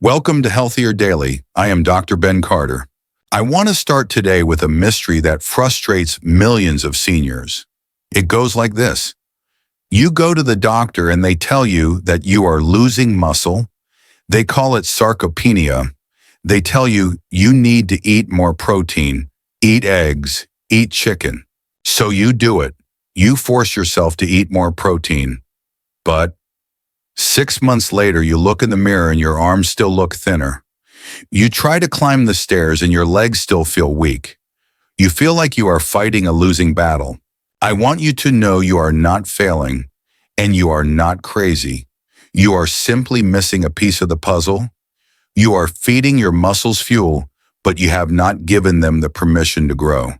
Welcome to Healthier Daily. I am Dr. Ben Carter. I want to start today with a mystery that frustrates millions of seniors. It goes like this. You go to the doctor and they tell you that you are losing muscle. They call it sarcopenia. They tell you you need to eat more protein, eat eggs, eat chicken. So you do it. You force yourself to eat more protein. But 6 months later, you look in the mirror and your arms still look thinner. You try to climb the stairs and your legs still feel weak. You feel like you are fighting a losing battle. I want you to know you are not failing and you are not crazy. You are simply missing a piece of the puzzle. You are feeding your muscles fuel, but you have not given them the permission to grow.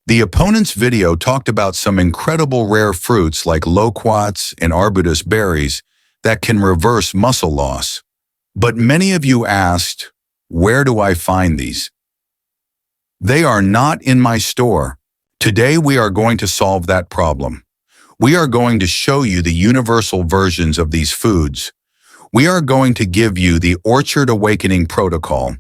The opponent's video talked about some incredible rare fruits like loquats and arbutus berries that can reverse muscle loss. But many of you asked, where do I find these? They are not in my store. Today we are going to solve that problem. We are going to show you the universal versions of these foods. We are going to give you the Orchard Awakening Protocol.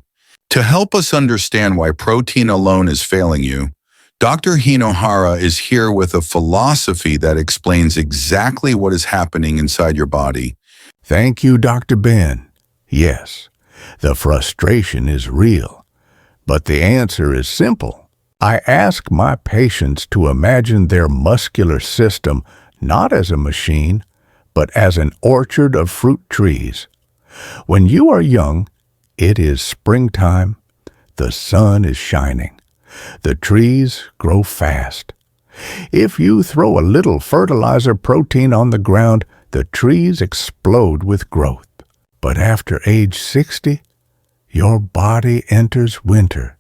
To help us understand why protein alone is failing you, Dr. Hinohara is here with a philosophy that explains exactly what is happening inside your body. Thank you, Dr. Ben. Yes, the frustration is real, but the answer is simple. I ask my patients to imagine their muscular system not as a machine, but as an orchard of fruit trees. When you are young, it is springtime, the sun is shining. The trees grow fast. If you throw a little fertilizer protein on the ground, the trees explode with growth. But after age 60, your body enters winter.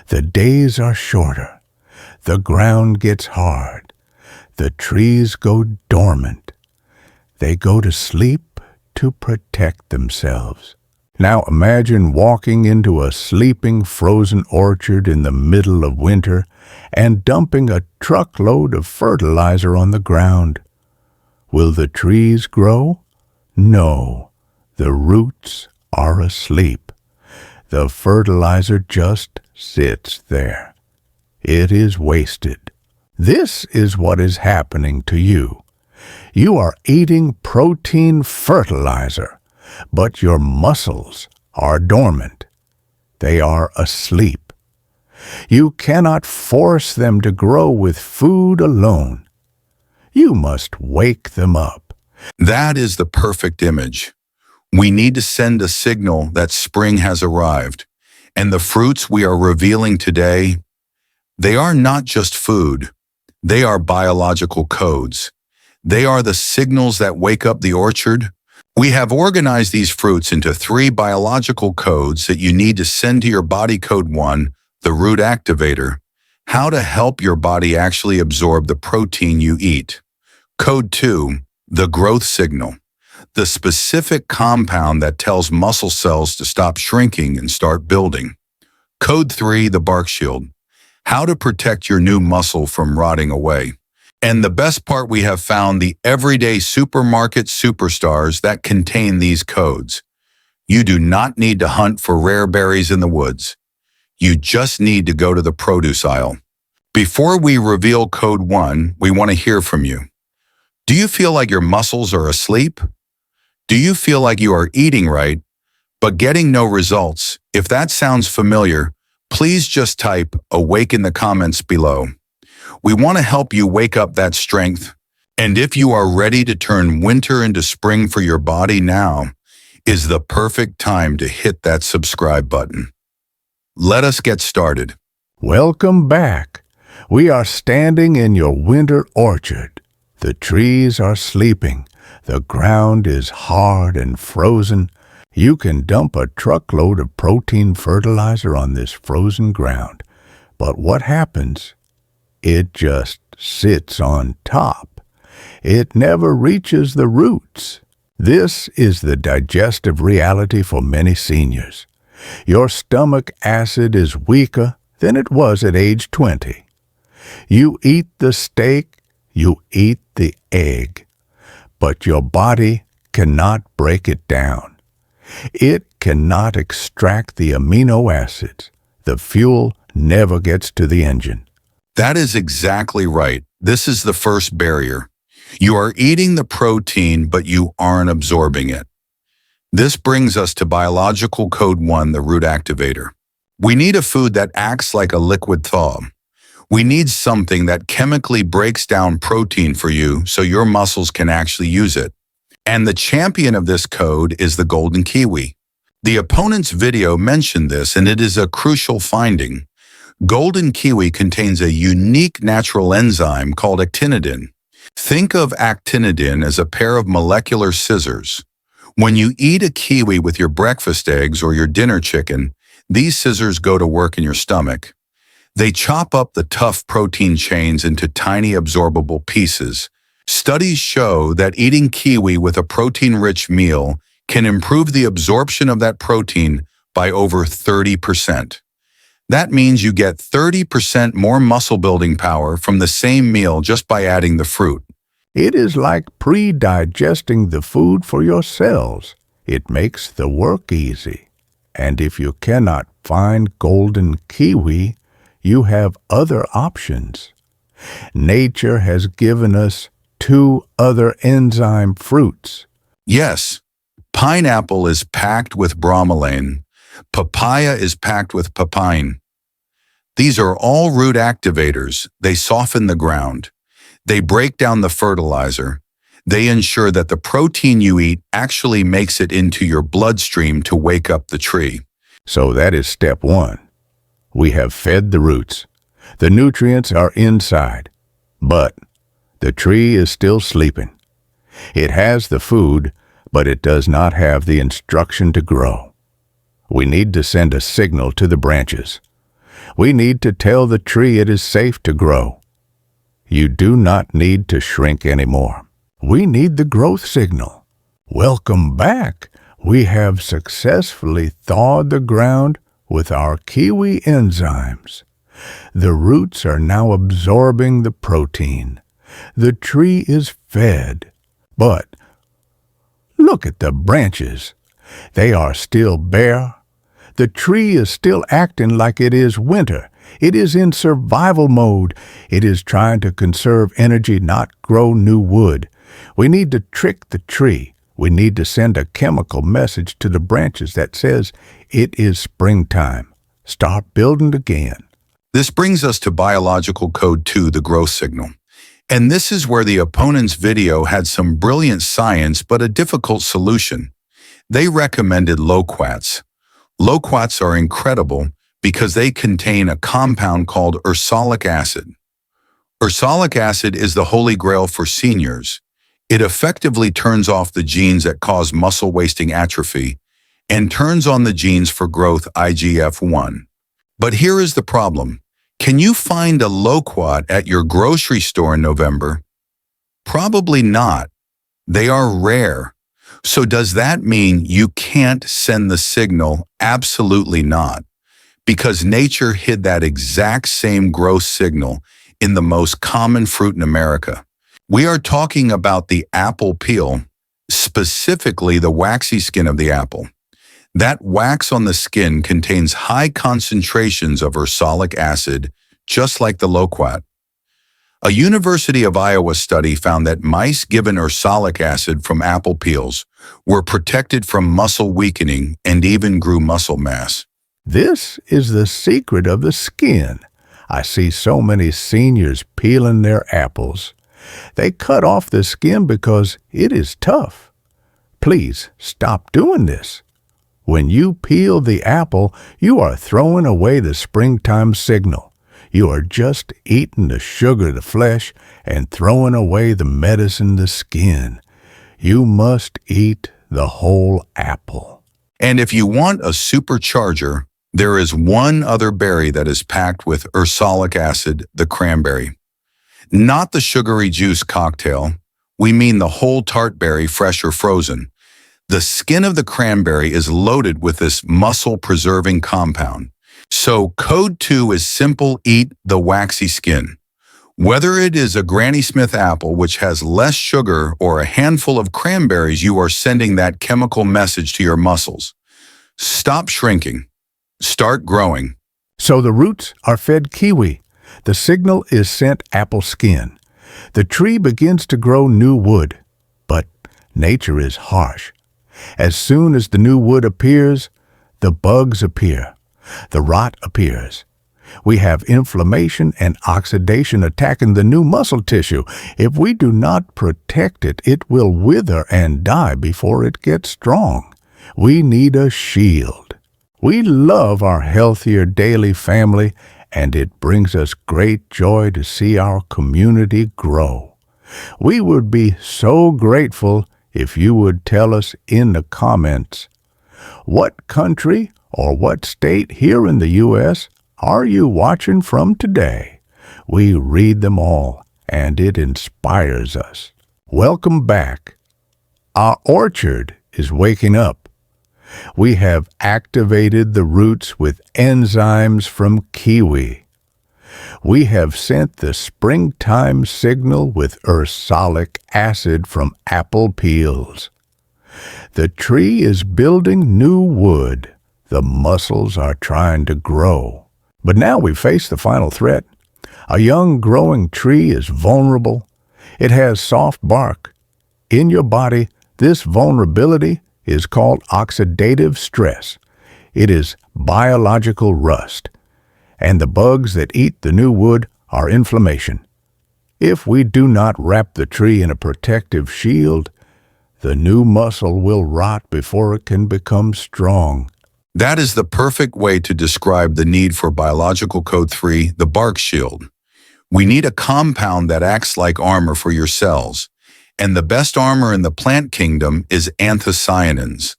The days are shorter. The ground gets hard. The trees go dormant. They go to sleep to protect themselves. Now imagine walking into a sleeping frozen orchard in the middle of winter and dumping a truckload of fertilizer on the ground. Will the trees grow? No, the roots are asleep. The fertilizer just sits there. It is wasted. This is what is happening to you. You are eating protein fertilizer, but your muscles are dormant. They are asleep. You cannot force them to grow with food alone. You must wake them up. That is the perfect image. We need to send a signal that spring has arrived. And the fruits we are revealing today, they are not just food. They are biological codes. They are the signals that wake up the orchard. We have organized these fruits into 3 biological codes that you need to send to your body. Code 1, the root activator, how to help your body actually absorb the protein you eat. Code 2, the growth signal, the specific compound that tells muscle cells to stop shrinking and start building. Code 3, the bark shield, how to protect your new muscle from rotting away. And the best part, we have found the everyday supermarket superstars that contain these codes. You do not need to hunt for rare berries in the woods. You just need to go to the produce aisle. Before we reveal code 1, we want to hear from you. Do you feel like your muscles are asleep? Do you feel like you are eating right, but getting no results? If that sounds familiar, please just type awake in the comments below. We want to help you wake up that strength. And if you are ready to turn winter into spring for your body, now is the perfect time to hit that subscribe button. Let us get started. Welcome back. We are standing in your winter orchard. The trees are sleeping. The ground is hard and frozen. You can dump a truckload of protein fertilizer on this frozen ground. But what happens? It just sits on top. It never reaches the roots. This is the digestive reality for many seniors. Your stomach acid is weaker than it was at age 20. You eat the steak, you eat the egg, but your body cannot break it down. It cannot extract the amino acids, the fuel never gets to the engine. That is exactly right. This is the first barrier. You are eating the protein, but you aren't absorbing it. This brings us to biological code 1, the root activator. We need a food that acts like a liquid thaw. We need something that chemically breaks down protein for you so your muscles can actually use it. And the champion of this code is the golden kiwi. The opponent's video mentioned this, and it is a crucial finding. Golden kiwi contains a unique natural enzyme called actinidin. Think of actinidin as a pair of molecular scissors. When you eat a kiwi with your breakfast eggs or your dinner chicken, these scissors go to work in your stomach. They chop up the tough protein chains into tiny absorbable pieces. Studies show that eating kiwi with a protein-rich meal can improve the absorption of that protein by over 30%. That means you get 30% more muscle-building power from the same meal just by adding the fruit. It is like pre-digesting the food for your cells. It makes the work easy. And if you cannot find golden kiwi, you have other options. Nature has given us 2 other enzyme fruits. Yes, pineapple is packed with bromelain. Papaya is packed with papain. These are all root activators. They soften the ground. They break down the fertilizer. They ensure that the protein you eat actually makes it into your bloodstream to wake up the tree. So that is step 1. We have fed the roots. The nutrients are inside. But the tree is still sleeping. It has the food, but it does not have the instruction to grow. We need to send a signal to the branches. We need to tell the tree it is safe to grow. You do not need to shrink anymore. We need the growth signal. Welcome back. We have successfully thawed the ground with our kiwi enzymes. The roots are now absorbing the protein. The tree is fed. But look at the branches. They are still bare. The tree is still acting like it is winter. It is in survival mode. It is trying to conserve energy, not grow new wood. We need to trick the tree. We need to send a chemical message to the branches that says it is springtime. Start building again. This brings us to biological code 2, the growth signal. And this is where the opponent's video had some brilliant science but a difficult solution. They recommended loquats. Loquats are incredible because they contain a compound called ursolic acid. Ursolic acid is the holy grail for seniors. It effectively turns off the genes that cause muscle-wasting atrophy and turns on the genes for growth, IGF-1. But here is the problem. Can you find a loquat at your grocery store in November? Probably not. They are rare. So does that mean you can't send the signal? Absolutely not. Because nature hid that exact same growth signal in the most common fruit in America. We are talking about the apple peel, specifically the waxy skin of the apple. That wax on the skin contains high concentrations of ursolic acid, just like the loquat. A University of Iowa study found that mice given ursolic acid from apple peels were protected from muscle weakening and even grew muscle mass. This is the secret of the skin. I see so many seniors peeling their apples. They cut off the skin because it is tough. Please stop doing this. When you peel the apple, you are throwing away the springtime signal. You are just eating the sugar, the flesh, and throwing away the medicine, the skin. You must eat the whole apple. And if you want a supercharger, there is one other berry that is packed with ursolic acid, the cranberry. Not the sugary juice cocktail. We mean the whole tart berry, fresh or frozen. The skin of the cranberry is loaded with this muscle-preserving compound. So code 2 is simple: eat the waxy skin. Whether it is a Granny Smith apple, which has less sugar, or a handful of cranberries, you are sending that chemical message to your muscles. Stop shrinking. Start growing. So the roots are fed kiwi. The signal is sent apple skin. The tree begins to grow new wood. But nature is harsh. As soon as the new wood appears, the bugs appear. The rot appears. We have inflammation and oxidation attacking the new muscle tissue. If we do not protect it, it will wither and die before it gets strong. We need a shield. We love our Healthier Daily family, and it brings us great joy to see our community grow. We would be so grateful if you would tell us in the comments, what country or what state here in the U.S. are you watching from today? We read them all, and it inspires us. Welcome back. Our orchard is waking up. We have activated the roots with enzymes from kiwi. We have sent the springtime signal with ursolic acid from apple peels. The tree is building new wood. The muscles are trying to grow. But now we face the final threat. A young growing tree is vulnerable. It has soft bark. In your body, this vulnerability is called oxidative stress. It is biological rust. And the bugs that eat the new wood are inflammation. If we do not wrap the tree in a protective shield, the new muscle will rot before it can become strong. That is the perfect way to describe the need for biological code 3, the bark shield. We need a compound that acts like armor for your cells. And the best armor in the plant kingdom is anthocyanins.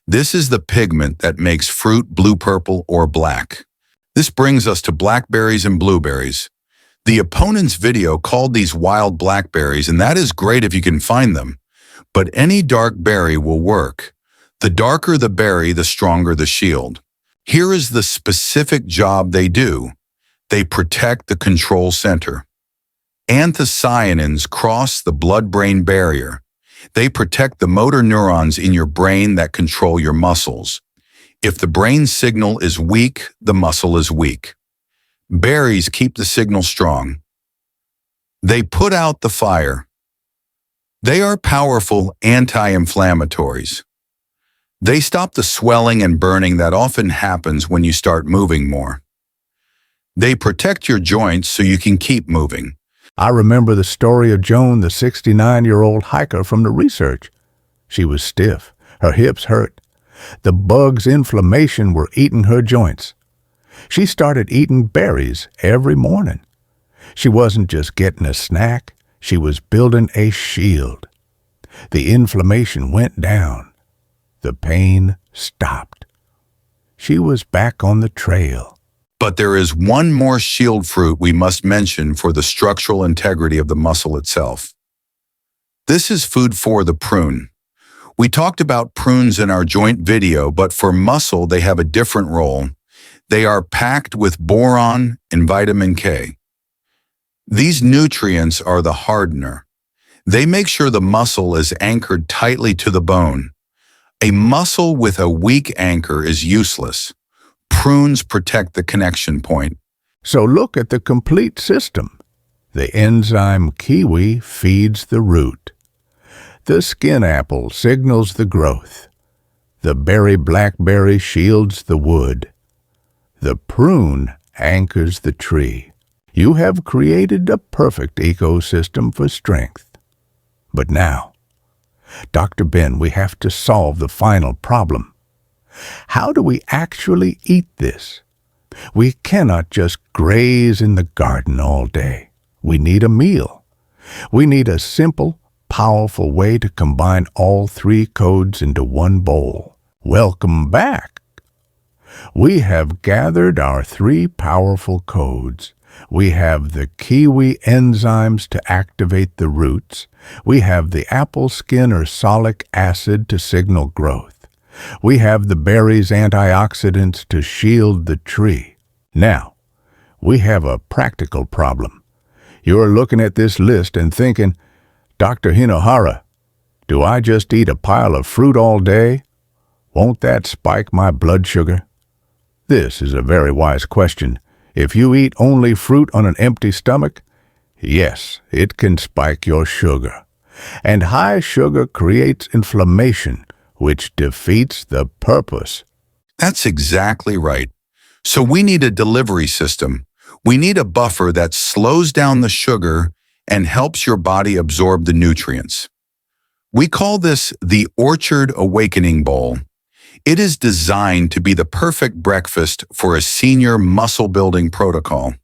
This is the pigment that makes fruit blue, purple, or black. This brings us to blackberries and blueberries. The opponent's video called these wild blackberries, and that is great if you can find them. But any dark berry will work. The darker the berry, the stronger the shield. Here is the specific job they do. They protect the control center. Anthocyanins cross the blood-brain barrier. They protect the motor neurons in your brain that control your muscles. If the brain signal is weak, the muscle is weak. Berries keep the signal strong. They put out the fire. They are powerful anti-inflammatories. They stop the swelling and burning that often happens when you start moving more. They protect your joints so you can keep moving. I remember the story of Joan, the 69-year-old hiker from the research. She was stiff. Her hips hurt. The bugs' inflammation were eating her joints. She started eating berries every morning. She wasn't just getting a snack. She was building a shield. The inflammation went down. The pain stopped. She was back on the trail. But there is one more shield fruit we must mention for the structural integrity of the muscle itself. This is food for the prune. We talked about prunes in our joint video, but for muscle they have a different role. They are packed with boron and vitamin K. These nutrients are the hardener. They make sure the muscle is anchored tightly to the bone. A muscle with a weak anchor is useless. Prunes protect the connection point. So look at the complete system. The enzyme kiwi feeds the root. The skin apple signals the growth. The berry blackberry shields the wood. The prune anchors the tree. You have created a perfect ecosystem for strength. But now, Dr. Ben, we have to solve the final problem. How do we actually eat this? We cannot just graze in the garden all day. We need a meal. We need a simple, powerful way to combine all three codes into one bowl. Welcome back. We have gathered our three powerful codes. We have the kiwi enzymes to activate the roots. We have the apple skin ursolic acid to signal growth. We have the berries antioxidants to shield the tree. Now, we have a practical problem. You're looking at this list and thinking, Dr. Hinohara, do I just eat a pile of fruit all day? Won't that spike my blood sugar? This is a very wise question. If you eat only fruit on an empty stomach, yes, it can spike your sugar. And high sugar creates inflammation, which defeats the purpose. That's exactly right. So we need a delivery system. We need a buffer that slows down the sugar and helps your body absorb the nutrients. We call this the Orchard Awakening Bowl. It is designed to be the perfect breakfast for a senior muscle-building protocol.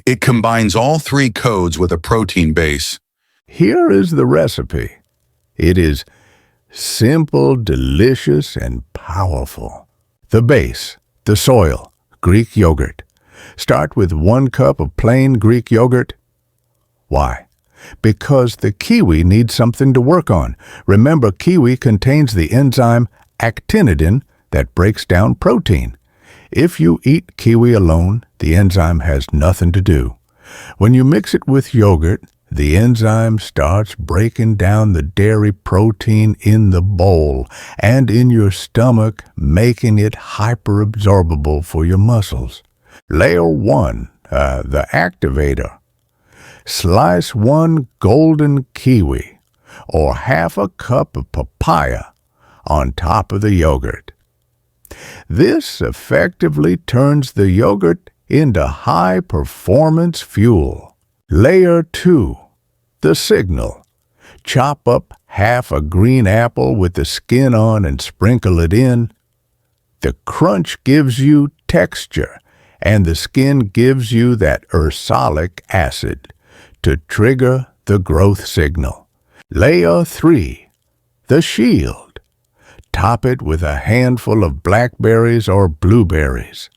It combines all three codes with a protein base. Here is the recipe. It is simple, delicious, and powerful. The base, the soil, Greek yogurt. Start with 1 cup of plain Greek yogurt. Why? Because the kiwi needs something to work on. Remember, kiwi contains the enzyme actinidin that breaks down protein. If you eat kiwi alone, the enzyme has nothing to do. When you mix it with yogurt, the enzyme starts breaking down the dairy protein in the bowl and in your stomach, making it hyperabsorbable for your muscles. Layer 1, the activator. Slice 1 golden kiwi or half a cup of papaya on top of the yogurt. This effectively turns the yogurt into high-performance fuel. Layer 2, the signal. Chop up half a green apple with the skin on and sprinkle it in. The crunch gives you texture, and the skin gives you that ursolic acid to trigger the growth signal. Layer 3, the shield. Top it with a handful of blackberries or blueberries.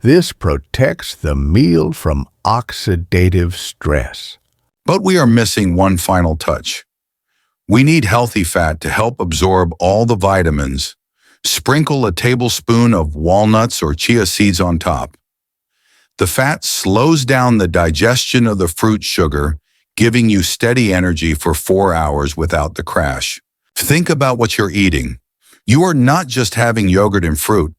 This protects the meal from oxidative stress. But we are missing one final touch. We need healthy fat to help absorb all the vitamins. Sprinkle a tablespoon of walnuts or chia seeds on top. The fat slows down the digestion of the fruit sugar, giving you steady energy for 4 hours without the crash. Think about what you're eating. You are not just having yogurt and fruit.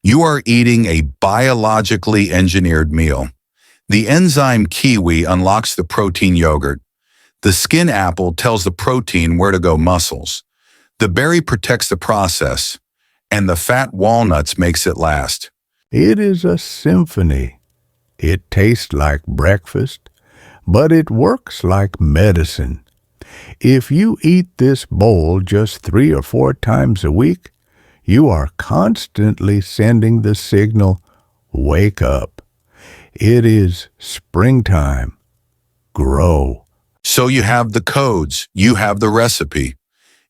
You are eating a biologically engineered meal. The enzyme kiwi unlocks the protein yogurt. The skin apple tells the protein where to go muscles. The berry protects the process, and the fat walnuts makes it last. It is a symphony. It tastes like breakfast, but it works like medicine. If you eat this bowl just 3 or 4 times a week, you are constantly sending the signal, wake up. It is springtime. Grow. So you have the codes, you have the recipe.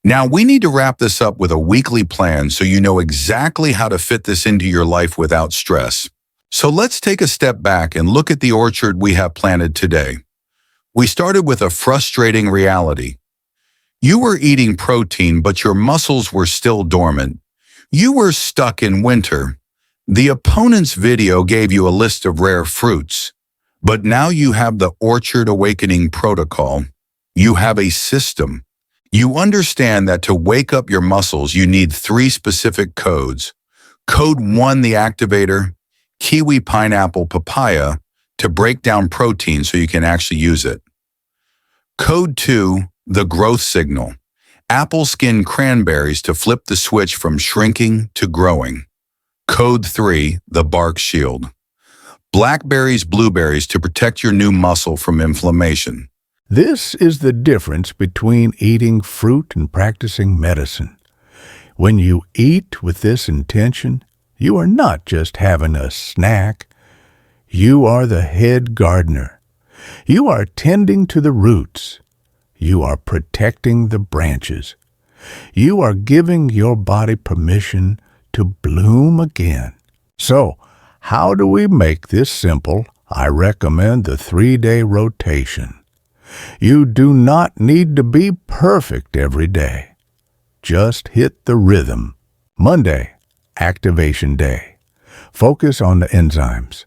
Now we need to wrap this up with a weekly plan so you know exactly how to fit this into your life without stress. So let's take a step back and look at the orchard we have planted today. We started with a frustrating reality. You were eating protein, but your muscles were still dormant. You were stuck in winter. The opponent's video gave you a list of rare fruits, but now you have the Orchard Awakening Protocol. You have a system. You understand that to wake up your muscles, you need 3 specific codes. Code 1, the activator, kiwi, pineapple, papaya, to break down protein so you can actually use it. Code 2, the growth signal, apple skin cranberries to flip the switch from shrinking to growing. Code 3, the bark shield, blackberries, blueberries to protect your new muscle from inflammation. This is the difference between eating fruit and practicing medicine. When you eat with this intention, you are not just having a snack. You are the head gardener. You are tending to the roots. You are protecting the branches. You are giving your body permission to bloom again. So, how do we make this simple? I recommend the 3-day rotation. You do not need to be perfect every day. Just hit the rhythm. Monday, activation day. Focus on the enzymes.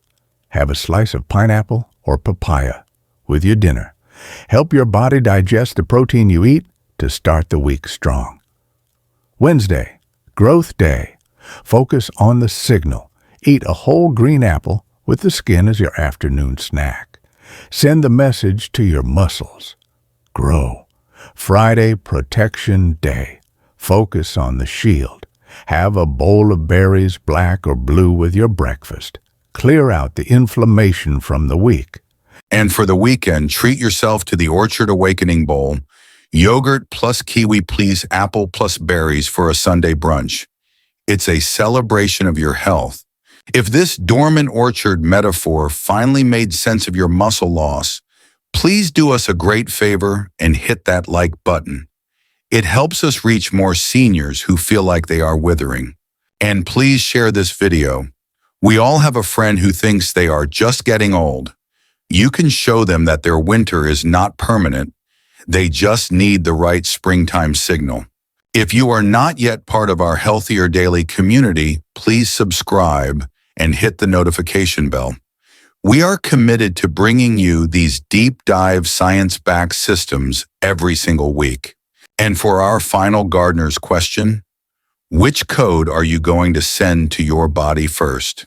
Have a slice of pineapple or papaya with your dinner. Help your body digest the protein you eat to start the week strong. Wednesday, growth day. Focus on the signal. Eat a whole green apple with the skin as your afternoon snack. Send the message to your muscles. Grow. Friday Protection Day. Focus on the shield. Have a bowl of berries, black or blue, with your breakfast. Clear out the inflammation from the week. And for the weekend, treat yourself to the Orchard Awakening Bowl. Yogurt plus kiwi, please, apple plus berries for a Sunday brunch. It's a celebration of your health. If this dormant orchard metaphor finally made sense of your muscle loss, please do us a great favor and hit that like button. It helps us reach more seniors who feel like they are withering. And please share this video. We all have a friend who thinks they are just getting old. You can show them that their winter is not permanent. They just need the right springtime signal. If you are not yet part of our Healthier Daily community, please subscribe and hit the notification bell. We are committed to bringing you these deep dive science-backed systems every single week. And for our final gardener's question, which code are you going to send to your body first?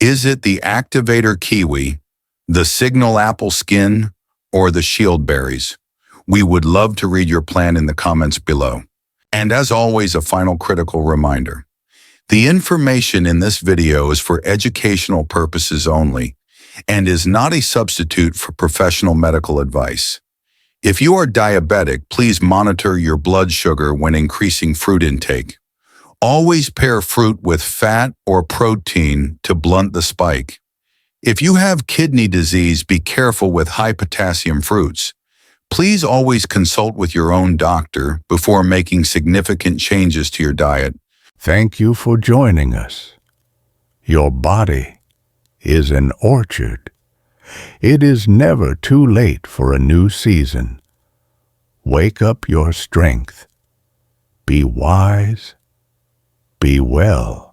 Is it the activator kiwi, the signal apple skin, or the shield berries? We would love to read your plan in the comments below. And as always, a final critical reminder. The information in this video is for educational purposes only and is not a substitute for professional medical advice. If you are diabetic, please monitor your blood sugar when increasing fruit intake. Always pair fruit with fat or protein to blunt the spike. If you have kidney disease, be careful with high potassium fruits. Please always consult with your own doctor before making significant changes to your diet. Thank you for joining us. Your body is an orchard. It is never too late for a new season. Wake up your strength. Be wise. Be well.